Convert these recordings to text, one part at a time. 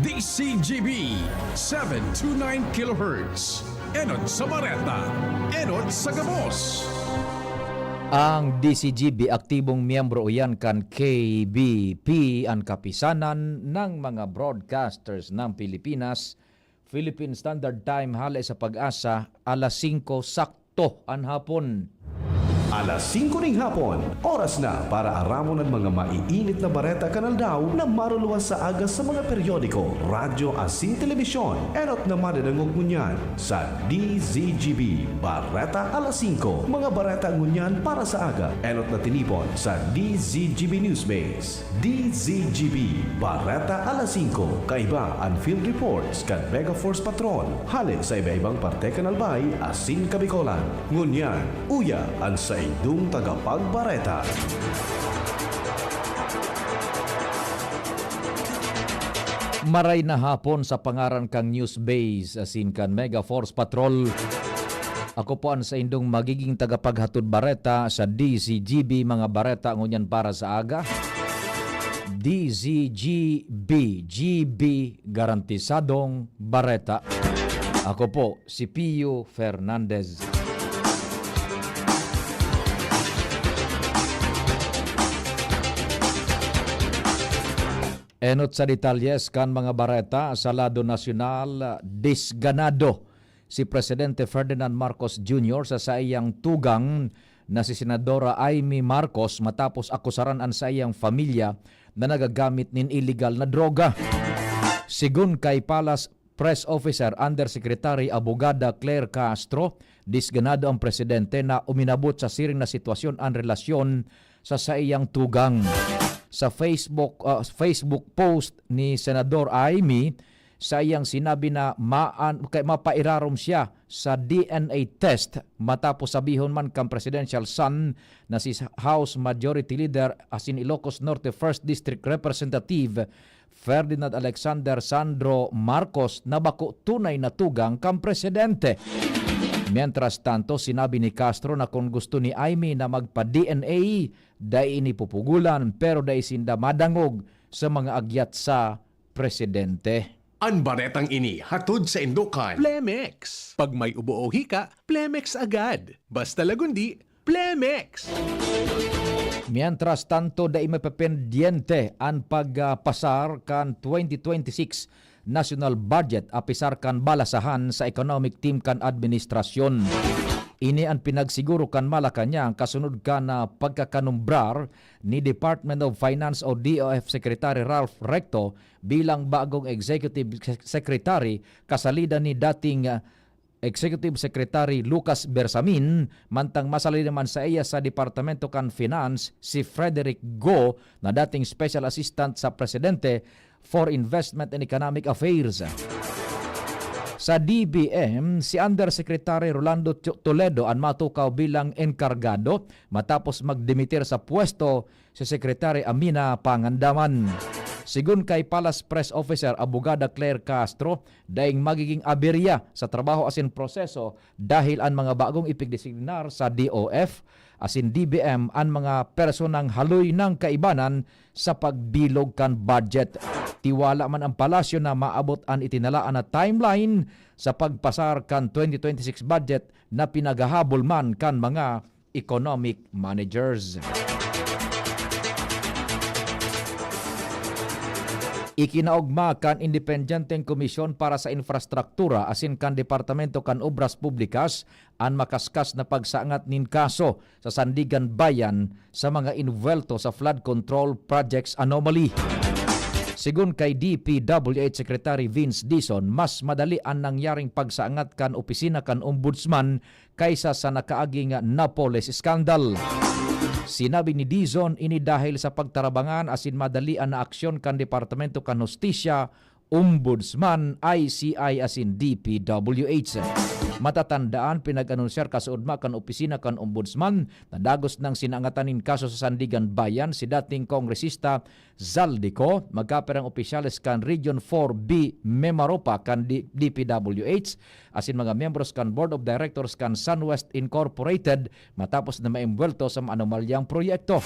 DZGB 729 kHz. Enot sa Bareta, enot sa Gabos. Ang DZGB aktibong miyembro uyan kan KBP ang kapisanan ng mga broadcasters ng Pilipinas. Philippine Standard Time hali sa pag-asa alas 5 sakto ang hapon. Alas 5 ng hapon, oras na para aramon ang mga maiinit na bareta kanaldaw na maruluwas sa agas sa mga periodiko, radyo asin telebisyon. Enot na madadangog ngunyan sa DZGB Bareta alas 5. Mga bareta ngunyan para sa aga. Enot na tinipon sa DZGB Newsbase. DZGB Bareta alas 5. Kaiba ang field reports kan Mega Force Patrol. Hali sa iba-ibang parte kanalbay asin kabikolan. Ngunyan, uya ang sa idong tagapagbareta. Maray na hapon sa pangaran kang News Base asin kan Mega Force Patrol. Ako po ang sa indong magiging tagapaghatod bareta sa DZGB mga bareta ngunyan para sa aga. DZGB GB garantisadong bareta. Ako po si Pio Fernandez. Enot sa detalyes kan mga bareta sa lado nasyonal, disganado si Presidente Ferdinand Marcos Jr. sa iyang tugang na si Senadora Amy Marcos matapos akusaran ang sa iyang familia na nagagamit nin illegal na droga. Sigun kay Palace Press Officer Undersecretary Abogada Claire Castro, disganado ang presidente na uminabot sa siring na sitwasyon ang relasyon sa iyang tugang. Sa Facebook post ni Senador Amy, sa iyang sinabi na mapairarom siya sa DNA test matapos sabihon man kang presidential son na si House Majority Leader asin Ilocos Norte 1st District Representative Ferdinand Alexander Sandro Marcos na bako tunay na tugang kang presidente. Mientras tanto, sinabi ni Castro na kung gusto ni Amy na magpa-DNA, dahil inipupugulan pero dahil sinda madangog sa mga agyat sa presidente. Ang baretang ini hatod sa Indukan. Plemex. Pag may ubo o hika, Plemex agad. Basta lagundi, Plemex. Mientras tanto, dahil may papendiente ang pagpasar kan 2026 national budget apisar kan balasahan sa economic team kan administrasyon. Ini ang pinagsiguro kan Malacanang kasunod kan na pagkakanumbrar ni Department of Finance o DOF Secretary Ralph Recto bilang bagong Executive Secretary kasalida ni dating Executive Secretary Lucas Bersamin, mantang masalid naman sa iya sa Departamento kan Finance si Frederick Go na dating Special Assistant sa Presidente for Investment and Economic Affairs. Sa DBM, si Undersecretary Rolando Toledo ang matukaw bilang enkargado matapos magdimitir sa pwesto si Secretary Amina Pangandaman. Sigun kay Palace Press Officer Abogada Claire Castro, daing magiging aberya sa trabaho asin proseso dahil ang mga bagong ipigdesignar sa DOF asin DBM ang mga personang haloy ng kaibanan sa pagbilog kan budget. Tiwala man ang palasyo na maabot ang itinalaan na timeline sa pagpasar kan 2026 budget na pinagahabol man kan mga economic managers. Ikinaugma kan Independenteng Komisyon para sa Infrastruktura asin kan Departamento kan Obras Publikas ang makaskas na pagsaangat nin kaso sa Sandigan Bayan sa mga invuelto sa flood control projects anomaly. Sigun kay DPWH Secretary Vince Dizon, mas madali ang nangyaring pagsaangat kan opisina kan ombudsman kaysa sa nakaaging Napoles scandal. Sinabi ni Dizon ini dahil sa pagtarabangan asin madali na aksyon kan Departamento kan Hustisya, Ombudsman, ICI asin DPWH. Matatandaan pinag-anunsyar kasuudma kan opisina kan Ombudsman na dagos ng sinangatanin kaso sa Sandigan Bayan si dating kongresista Zaldico, magkaperang opisyales kan Region 4B Memaropa kan DPWH asin mga membros kan Board of Directors kan SunWest Incorporated matapos na maimbuelto sa anomalyang proyekto.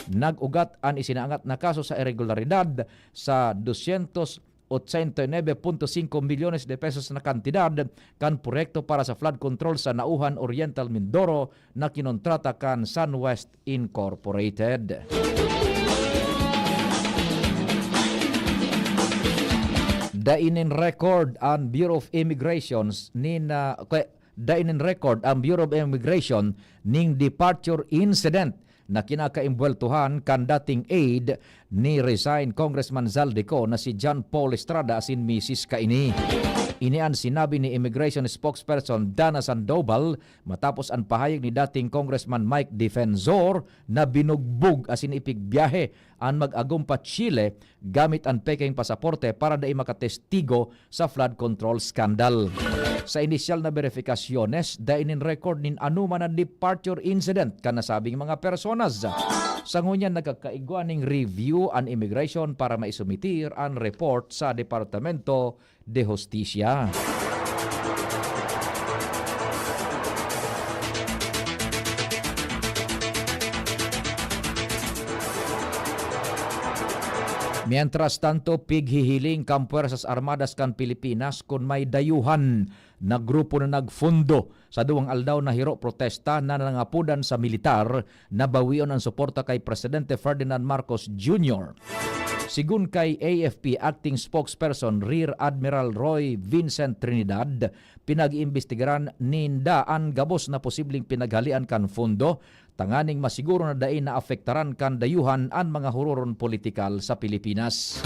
Nag-ugat ang isinangat na kaso sa irregularidad sa 200 89.5 milyones de pesos na kantidad kan proyekto para sa flood control sa Nauhan Oriental Mindoro na kinontrata kan SunWest Incorporated. Dainin record ang Bureau of Immigration ning departure incident na kinakaimbweltuhan kan dating aide ni resigned Congressman Zaldico na si John Paul Estrada asin Mrs. Kaini. Inian sinabi ni Immigration Spokesperson Dana Sandoval matapos ang pahayag ni dating Congressman Mike Defensor na binugbog asin ipigbiyahe ang mag-agumpa Chile gamit ang peking pasaporte para dai makatestigo sa flood control scandal. Sa inisyal na verifikasyones, dainin record nin anuman na departure incident ka nasabing mga personas. Sa ngunyan nagkakaigwa ning review ang immigration para maisumitir ang report sa Departamento de Justicia. Mientras tanto, pighihiling kan Puwersas Armadas kan Pilipinas kung may dayuhan na grupo na nagfundo sa duwang aldaw na hiro protesta na nangapudan sa militar na bawion ang suporta kay Presidente Ferdinand Marcos Jr. Sigun kay AFP Acting Spokesperson Rear Admiral Roy Vincent Trinidad, pinag-iimbestigaran ninda ang gabos na posibleng pinaghalian kan fundo, tanganing masiguro na dain na afektaran kan dayuhan ang mga hururon politikal sa Pilipinas.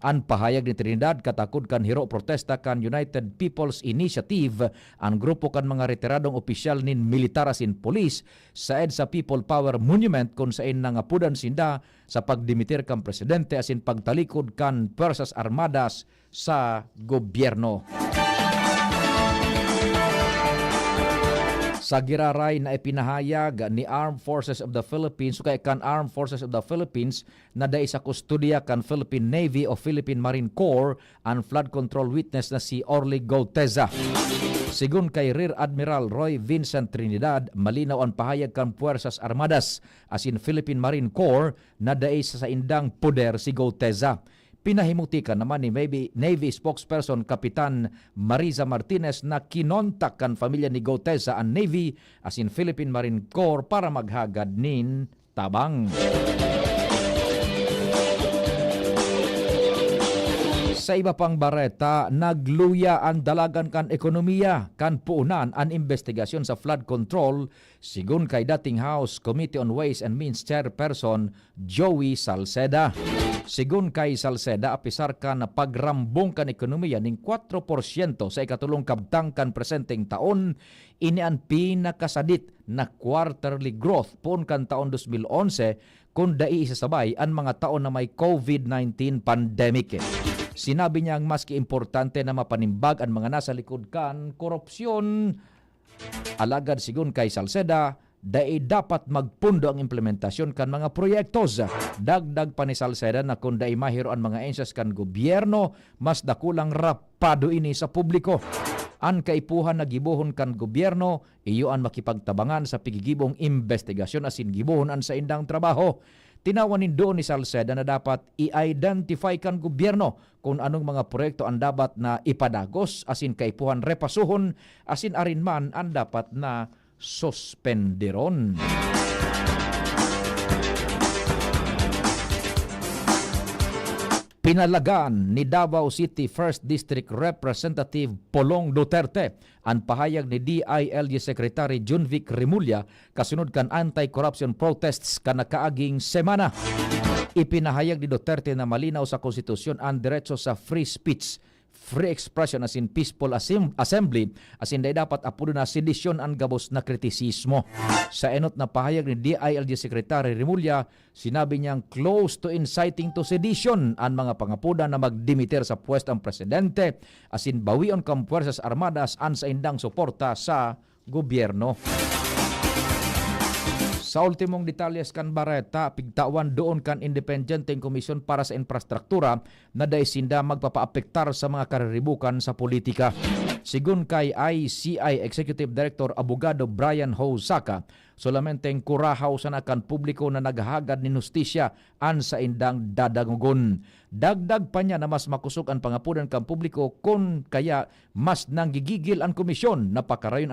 Ang pahayag ni Trinidad katakod kan hiro protesta kan United People's Initiative, ang grupo kan mga retiradong opisyal nin militar asin polis sa EDSA People Power Monument kung saan nangapudan sinda sa pagdimitir kan presidente asin pagtalikod kan Puwersas Armadas sa gobyerno. Sa giraray na ipinahayag ni Armed Forces of the Philippines, kay kan Armed Forces of the Philippines na dai sa kustodiya kan Philippine Navy o Philippine Marine Corps ang flood control witness na si Orly Gauteza. Sigun kay Rear Admiral Roy Vincent Trinidad, malinaw ang pahayag kan Puwersas Armadas asin Philippine Marine Corps na dai sa indang poder si Gauteza. Pinahimutikan naman ni Navy spokesperson Kapitan Mariza Martinez na kinontak kan pamilya ni Gauteza ang Navy asin Philippine Marine Corps para maghagad nin tabang. Sa iba pang bareta, nagluya ang dalagan kan ekonomiya kan puunan ang investigasyon sa flood control sigun kay dating House Committee on Ways and Means Chairperson Joey Salceda. Sigun kay Salceda, apisar ka na pagrambong kan ekonomiya ning 4% sa ikatulong kabtang kan presenteng taon, ini ang pinakasadit na quarterly growth pun kan taon 2011 kung dai isasabay ang mga taon na may COVID-19 pandemic. Sinabi niya ang maski importante na mapanimbag ang mga nasa likod kan korupsyon. Alagad sigun kay Salceda, dai dapat magpundo ang implementasyon kan mga proyektos. Dagdag pa ni Salceda na kung dai mahiro ang mga ensyas kan gobyerno, mas dakulang rapado ini sa publiko. Ang kaipuhan na gibuhon kan gobyerno, iyo ang makipagtabangan sa pigigibong investigasyon asin gibuhon ang sa indang trabaho. Tinawanin doon ni Salceda na dapat i-identify kan gobyerno kung anong mga proyekto ang dapat na ipadagos asin kaipuhan repasuhon asin arinman ang dapat na suspenderon. Pinalagaan ni Davao City 1st District Representative Polong Duterte ang pahayag ni DILG Secretary Junvic Remulla kasunod kan anti-corruption protests kanakaaging semana. Ipinahayag ni Duterte na malinaw sa konstitusyon ang diretso sa free speech, free expression asin peaceful assembly asin day dapat apuno na sedisyon ang gabos na kritisismo. Sa enot na pahayag ni DILG Secretary Remulla, sinabi niyang close to inciting to sedition ang mga pangapuda na magdimitir sa pwesto ang presidente asin bawion kang Puwersas Armadas an sa indang suporta sa gobyerno. Sa ultimong detalles kan Bareta, pigtawan doon kan independenteng komisyon para sa infrastruktura na daisinda magpapaapektar sa mga kariribukan sa politika. Sigun kay ICI Executive Director Abogado Brian Hosaka, solamente kurahaw sa nakan publiko na naghagad ni hustisya an sa indang dadangugon. Dagdag pa niya na mas makusog ang pangapunan kang publiko kung kaya mas nanggigigil ang komisyon na pakarayon